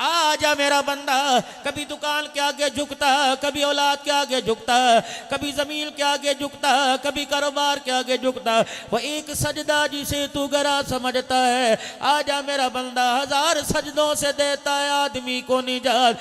आजा मेरा बंदा। कभी दुकान के आगे झुकता, कभी औलाद के आगे झुकता, कभी जमीन के आगे झुकता, कभी कारोबार के आगे झुकता। वो एक सजदा जिसे तू गरा समझता है, आजा मेरा बंदा 1000 सजदों से देता है आदमी को निजात।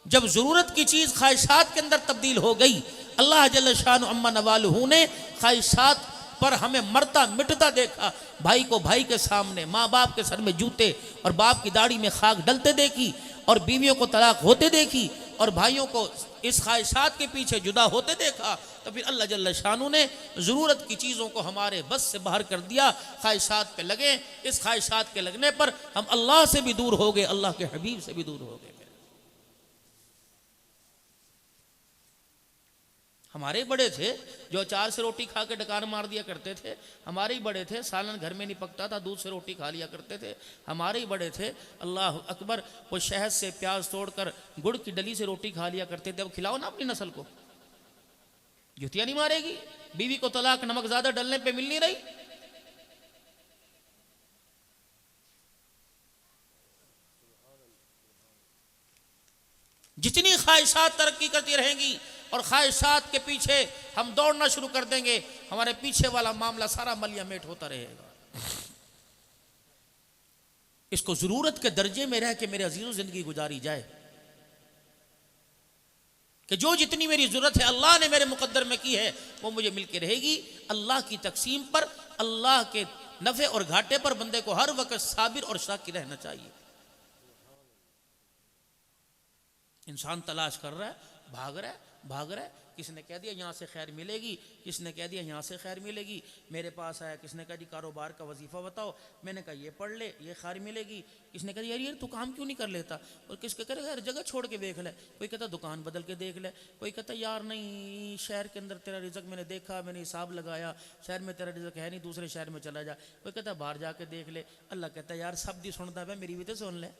जब जरूरत की चीज ख्वाहिशात के अंदर तब्दील हो गई, अल्लाह जल्ल शान अम्मा नवालहू ने ख्वाहिशात पर हमें मरता मिटता देखा। भाई को भाई के सामने, माँ बाप के सर में जूते और बाप की दाढ़ी में खाक डलते देखी, और बीवियों को तलाक होते देखी, और भाइयों को इस ख्वाहिशात के पीछे जुदा होते देखा। तो फिर अल्लाह जल्ल शानू ने ज़रूरत की चीज़ों को हमारे बस से बाहर कर दिया। ख्वाहिशात पे लगे, इस ख्वाहिशात के लगने पर हम अल्लाह से भी दूर हो गए, अल्लाह के हबीब से भी दूर हो गए। हमारे बड़े थे जो अचार से रोटी खा के डकार मार दिया करते थे। हमारे ही बड़े थे सालन घर में नहीं पकता था, दूध से रोटी खा लिया करते थे। हमारे ही बड़े थे अल्लाह अकबर, वो शहद से प्याज तोड़कर गुड़ की डली से रोटी खा लिया करते थे। अब खिलाओ ना अपनी नस्ल को, जुतियां नहीं मारेगी। बीवी को तलाक नमक ज्यादा डलने पे मिल नहीं रही। जितनी ख्वाहिशात तरक्की करती रहेंगी और ख्वाहिशात के पीछे हम दौड़ना शुरू कर देंगे, हमारे पीछे वाला मामला सारा मलिया मेट होता रहेगा। इसको जरूरत के दर्जे में रह के मेरे अजीजों जिंदगी गुजारी जाए कि जो जितनी मेरी जरूरत है अल्लाह ने मेरे मुकद्दर में की है वो मुझे मिलके रहेगी। अल्लाह की तकसीम पर, अल्लाह के नफे और घाटे पर बंदे को हर वक्त साबिर और शाकिर रहना चाहिए। इंसान तलाश कर रहा है, भाग रहा है। किसने कह दिया यहाँ से खैर मिलेगी, किसने कह दिया यहाँ से खैर मिलेगी। मेरे पास आया, किसने कहा जी कारोबार का वजीफा बताओ, मैंने कहा ये पढ़ ले, ये खैर मिलेगी। किसने कहा यार तू काम क्यों नहीं कर लेता, और किसके कह हर जगह छोड़ के देख ले। कोई कहता दुकान बदल के देख ले, कोई कहता यार नहीं शहर के अंदर तेरा रिजक मैंने देखा, मैंने हिसाब लगाया, शहर में तेरा रिजक है नहीं, दूसरे शहर में चला जा। कोई कहता बाहर जाके देख ले। अल्लाह कहता यार सब दी सुनता है, मेरी भी तो सुन ले।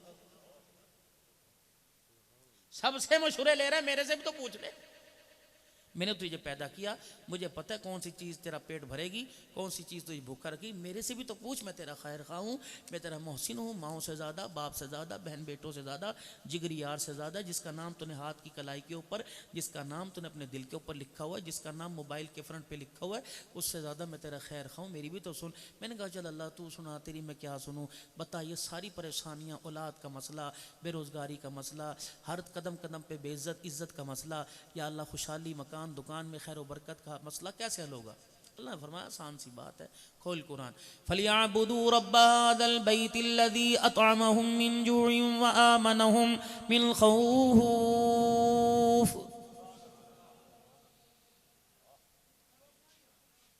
सबसे मशूरे ले रहा है, मेरे से भी तो पूछ ले। मैंने तुझे पैदा किया, मुझे पता है कौन सी चीज़ तेरा पेट भरेगी, कौन सी चीज़ तुझे भूखा रखेगी। मेरे से भी तो पूछ, मैं तेरा खैर खा हूँ, मैं तेरा मोहसिन हूँ, माओ से ज़्यादा, बाप से ज़्यादा, बहन बेटों से ज़्यादा, जिगरी यार से ज़्यादा, जिसका नाम तूने हाथ की कलाई के ऊपर, जिसका नाम तूने अपने दिल के ऊपर लिखा हुआ है, जिसका नाम मोबाइल के फ्रंट पे लिखा हुआ है, उससे ज़्यादा मैं तेरा खैर खाऊँ, मेरी भी तो सुन। मैंने कहा चल अल्लाह तू सुना, तेरी मैं क्या सुनूँ। बता ये सारी परेशानियाँ, औलाद का मसला, बेरोज़गारी का मसला, हर कदम कदम पे बेइज्जत इज़्ज़त का मसला, या अल्लाह खुशहाली मकान दुकान में खैर बरकत का मसला कैसे हल होगा। अल्लाह ने फरमाया आसान सी बात है, खोल कुरान। फलियाबुदू रब्ब हाज़ल बैतिल्लज़ी अतअमहुम मिन जूइन व आमनहुम मिन खौफ।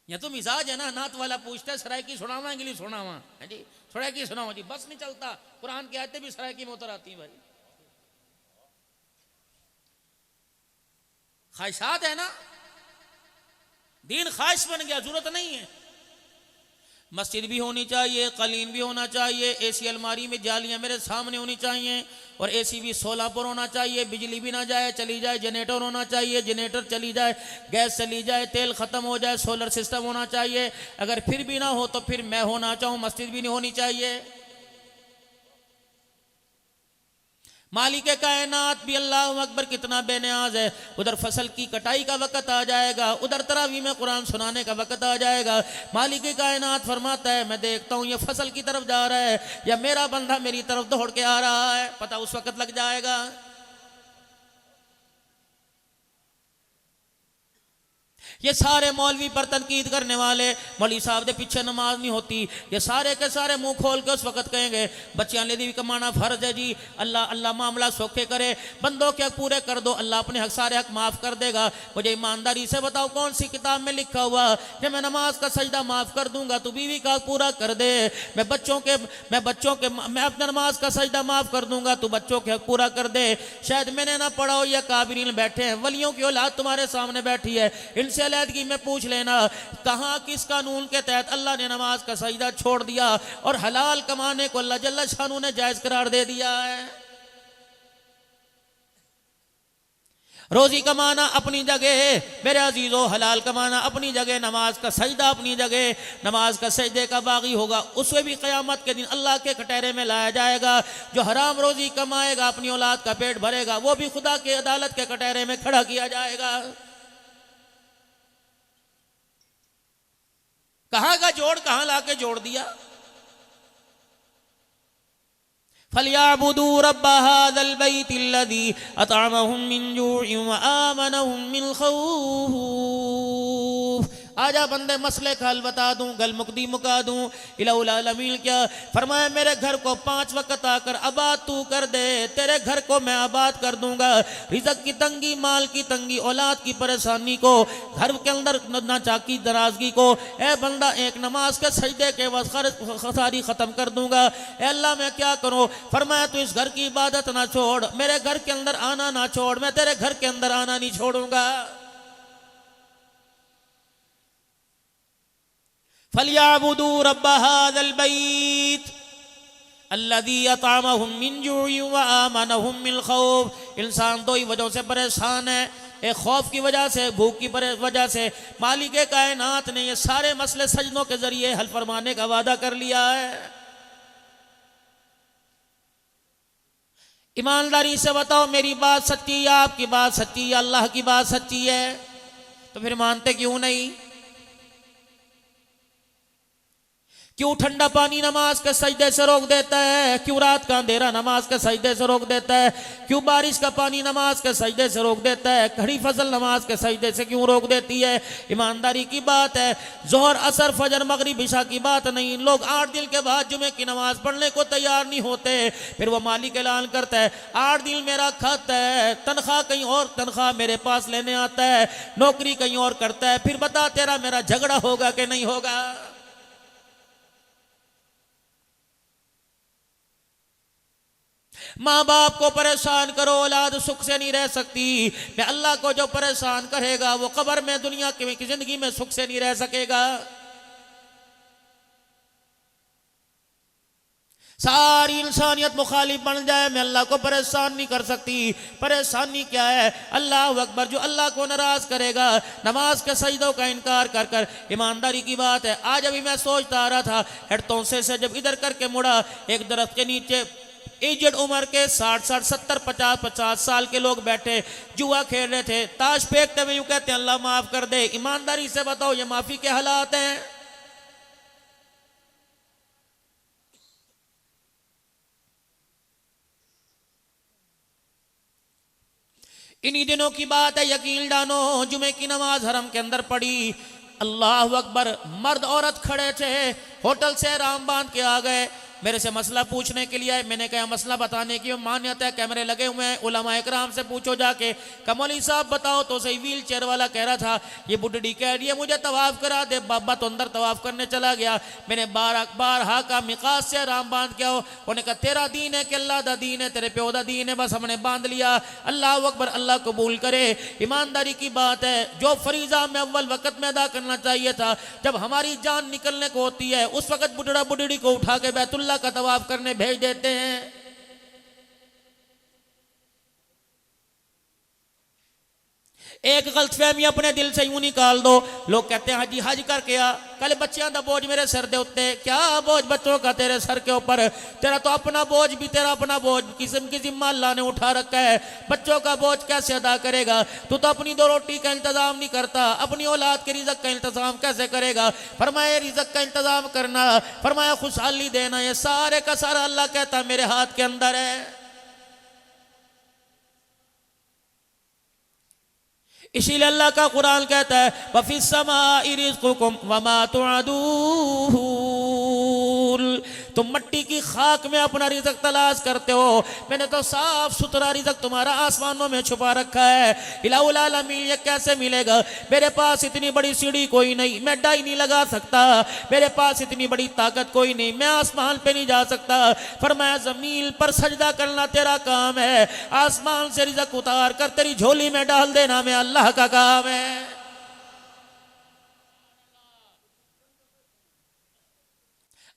या तो मिजाज है ना, नात वाला पूछता है सरायकी सुनावा इंग्लिश सुनावा है जी, सरायकी सुनावा जी, बस नहीं चलता। कुरान की आयतें भी सरायकी में उतर आती हैं भाई। ख्वाहिशात है ना, दीन ख्वाहिश बन गया, जरूरत नहीं है। मस्जिद भी होनी चाहिए, कलीन भी होना चाहिए, एसी अलमारी में जालियां मेरे सामने होनी चाहिए, और एसी भी 16 पर होना चाहिए, बिजली भी ना जाए चली जाए, जनरेटर होना चाहिए, जनरेटर चली जाए, गैस चली जाए, तेल खत्म हो जाए, सोलर सिस्टम होना चाहिए। अगर फिर भी ना हो तो फिर मैं होना चाहूँ, मस्जिद भी नहीं होनी चाहिए। मालिक कायनात भी अल्लाह अकबर कितना बेनियाज है। उधर फसल की कटाई का वक़्त आ जाएगा, उधर तरावी में कुरान सुनाने का वक़्त आ जाएगा। मालिक कायनात फरमाता है मैं देखता हूँ ये फसल की तरफ जा रहा है या मेरा बंदा मेरी तरफ दौड़ के आ रहा है, पता उस वक़्त लग जाएगा। ये सारे मौलवी पर तनकीद करने वाले, मौलवी साहब के पीछे नमाज नहीं होती, ये सारे के सारे मुंह खोल के उस वक्त कहेंगे बच्चियां ले दी भी कमाना फर्ज है जी, अल्लाह अल्लाह मामला सौखे करे, बंदों के हक पूरे कर दो, अल्लाह अपने हक सारे हक माफ कर देगा। मुझे ईमानदारी से बताओ कौन सी किताब में लिखा हुआ कि मैं नमाज का सजदा माफ कर दूंगा तू बीवी का पूरा कर दे, मैं अपने नमाज का सजदा माफ कर दूंगा तू बच्चों के हक पूरा कर दे। शायद मैंने ना पढ़ा हो या काबिरीन बैठे हैं, वलियों की औलाद तुम्हारे सामने बैठी है, इनसे अलहदगी में पूछ लेना कहां किस कानून के तहत अल्लाह ने नमाज का सजदा छोड़ दिया और हलाल कमाने को अल्लाह जल्ल शानू ने जायज करार दे दिया है। रोजी कमाना अपनी जगह मेरे अजीजों, हलाल कमाना अपनी जगह, नमाज का सजदा अपनी जगह, नमाज का सजदे का बागी होगा, उसे भी क़यामत के दिन अल्लाह के कटहरे में लाया जाएगा। जो हराम रोजी कमाएगा, अपनी औलाद का पेट भरेगा, वो भी खुदा की अदालत के कटहरे में खड़ा किया जाएगा। कहां का जोड़ कहां लाके जोड़ दिया। फलियाबुदू रब्ब हाज़ल बैतिल्लज़ी अतअमहुम मिन जूइन व आमनहुम मिन खौफ। आजा बंदे मसले का हल बता दूं, गल मुकदी मुका दूं। इलाहुल आलमीन क्या फरमाया, मेरे घर को 5 वक्त आकर आबाद तू कर दे, तेरे घर को मैं आबाद कर दूंगा। रिज़्क़ की तंगी, माल की तंगी, औलाद की परेशानी को, घर के अंदर नाचाकी दराजगी को, ए बंदा एक नमाज के सजदे के वक्त सारी ख़त्म कर दूंगा। ए अल्लाह मैं क्या करूं। फरमाया तू इस घर की इबादत ना छोड़, मेरे घर के अंदर आना ना छोड़, मैं तेरे घर के अंदर आना नहीं छोड़ूंगा। फलियाबुदू रब्ब हाज़ल बैत अल्लज़ी अतअमहुम मिन जूइन व आमनहुम मिन खौफ। इंसान दो ही वजहों से परेशान है, एक खौफ की वजह से, भूख की वजह से। मालिक कायनात ने ये सारे मसले सजदों के जरिए हल फरमाने का वादा कर लिया है। ईमानदारी से बताओ, मेरी बात सच्ची है, आपकी बात सच्ची है, अल्लाह की बात सच्ची है, तो फिर मानते क्यों नहीं। क्यों ठंडा पानी नमाज के सजदे से रोक देता है, क्यों रात का अंधेरा नमाज के सजदे से रोक देता है, क्यों बारिश का पानी नमाज के सजदे से रोक देता है, खड़ी फसल नमाज के सजदे से क्यों रोक देती है। ईमानदारी की बात है, जोहर असर फजर मगरिब इशा की बात नहीं। लोग 8 दिन के बाद जुमे की नमाज पढ़ने को तैयार नहीं होते, फिर वो मालिक ऐलान करता है 8 दिन मेरा खत है, तनख्वाह कहीं और तनख्वाह मेरे पास लेने आता है, नौकरी कहीं और करता है, फिर बता तेरा मेरा झगड़ा होगा कि नहीं होगा। माँ बाप को परेशान करो, औलाद सुख से नहीं रह सकती। मैं अल्लाह को जो परेशान करेगा वो कब्र में, दुनिया की जिंदगी में सुख से नहीं रह सकेगा। सारी इंसानियत मुखालिफ बन जाए, मैं अल्लाह को परेशान नहीं कर सकती। परेशानी क्या है, अल्लाह अकबर, जो अल्लाह को नाराज करेगा, नमाज के सजदों का इनकार कर कर। ईमानदारी की बात है, आज अभी मैं सोचता आ रहा था, हेडतोंसे से जब इधर करके मुड़ा, एक दरख्त के नीचे एजड उम्र के 60-60, 70, 50-50 साल के लोग बैठे जुआ खेल रहे थे, ताश फेंकते हुए यूं कहते हैं अल्लाह माफ कर दे। ईमानदारी से बताओ ये माफी के हालात हैं। इन्हीं दिनों की बात है, यकीन जानो, जुमे की नमाज हरम के अंदर पड़ी, अल्लाह अकबर, मर्द औरत खड़े थे, होटल से राम बांध के आ गए, मेरे से मसला पूछने के लिए आए। मैंने कहा मसला बताने की मान्यता है, कैमरे लगे हुए हैं, उलमा इकराम से पूछो जाके। कमौली साहब बताओ तो सही। व्हील चेयर वाला कह रहा था ये बुढ़ी कह रही है मुझे तवाफ करा दे। बाबा तो अंदर तवाफ करने चला गया। मैंने बारहा का मिकास से राम बांध के आओ। उन्होंने कहा तेरा दीन है कि अल्लाह दा दीन है, तेरे प्यो दा दीन है, बस हमने बांध लिया। अल्लाह अकबर, अल्लाह कबूल करे। ईमानदारी की बात है, जो फरीजा में अव्वल वक्त में अदा करना चाहिए था, जब हमारी जान निकलने को होती है उस वक्त बुढ़ा बुढ़ी को उठा के बैतुल्लाह का तवाफ करने भेज देते हैं। एक गलतफहमी अपने दिल से यूं निकाल दो। लोग कहते हैं हाजी हज करके आ, कल बच्चों का बोझ मेरे सर दे उत्ते। क्या बोझ बच्चों का तेरे सर के ऊपर? तेरा तो अपना बोझ भी, तेरा अपना बोझ किस्म की जिम्मा अल्लाह ने उठा रखा है। बच्चों का बोझ कैसे अदा करेगा? तू तो अपनी 2 रोटी का इंतजाम नहीं करता, अपनी औलाद के रिज़्क़ का इंतजाम कैसे करेगा? फरमाया रिज़्क़ का इंतजाम करना, फरमाया खुशहाली देना, ये सारे का सारा अल्लाह कहता है मेरे हाथ के अंदर है। इसीलिए अल्लाह का कुरान कहता है वफ़िस समाई रिज़्क़ुकुम वमा तुअदून। तुम मिट्टी की खाक में अपना रिज़्क़ तलाश करते हो, मैंने तो साफ सुथरा रिज़्क़ तुम्हारा आसमानों में छुपा रखा है। इलाहुल आलमीन ये कैसे मिलेगा? मेरे पास इतनी बड़ी सीढ़ी कोई नहीं, मैं डाई नहीं लगा सकता। मेरे पास इतनी बड़ी ताकत कोई नहीं, मैं आसमान पे नहीं जा सकता। फरमाया ज़मीन पर सजदा करना तेरा काम है, आसमान से रिज़्क़ उतार कर तेरी झोली में डाल देना मैं अल्लाह का काम है।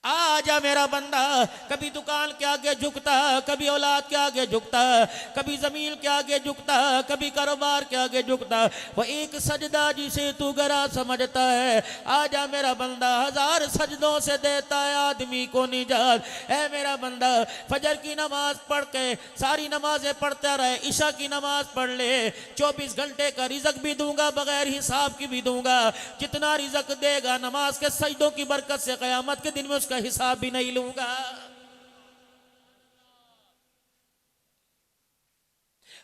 आजा मेरा बंदा। कभी दुकान के आगे झुकता, कभी औलाद के आगे झुकता, कभी जमीन के आगे झुकता, कभी कारोबार के आगे झुकता। वो एक सजदा जिसे तू गरा समझता है, आजा मेरा बंदा, 1000 सजदों से देता है आदमी को निजात। ऐ मेरा बंदा, फजर की नमाज पढ़ के सारी नमाजें पढ़ता रहे, ईशा की नमाज पढ़ ले, 24 घंटे का रिजक भी दूंगा, बगैर हिसाब की भी दूंगा। जितना रिजक देगा नमाज के सजदों की बरकत से, क़यामत के दिन में उसका हिसाब भी नहीं लूंगा।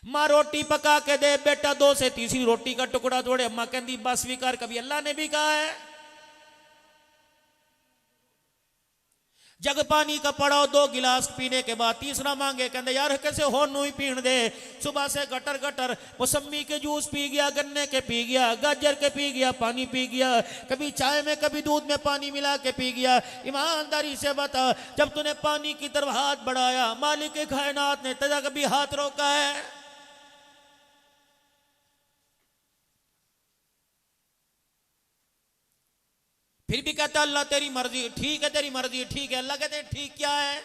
मां रोटी पका के दे, बेटा 2 से तीसरी रोटी का टुकड़ा तोड़े, अम्मा कहती बस स्वीकार। कभी अल्लाह ने भी कहा है जग पानी का पड़ाओ 2 गिलास पीने के बाद तीसरा मांगे, कहते यार कैसे हो नू ही पीण दे। सुबह से गटर गटर मौसमी के जूस पी गया, गन्ने के पी गया, गाजर के पी गया, पानी पी गया, कभी चाय में कभी दूध में पानी मिला के पी गया। ईमानदारी से बता, जब तूने पानी की तरफ हाथ बढ़ाया, मालिक के कायनात ने तेरा कभी हाथ रोका है? फिर भी कहता अल्लाह तेरी मर्जी, ठीक है तेरी मर्जी, ठीक है। अल्लाह कहते ठीक क्या है?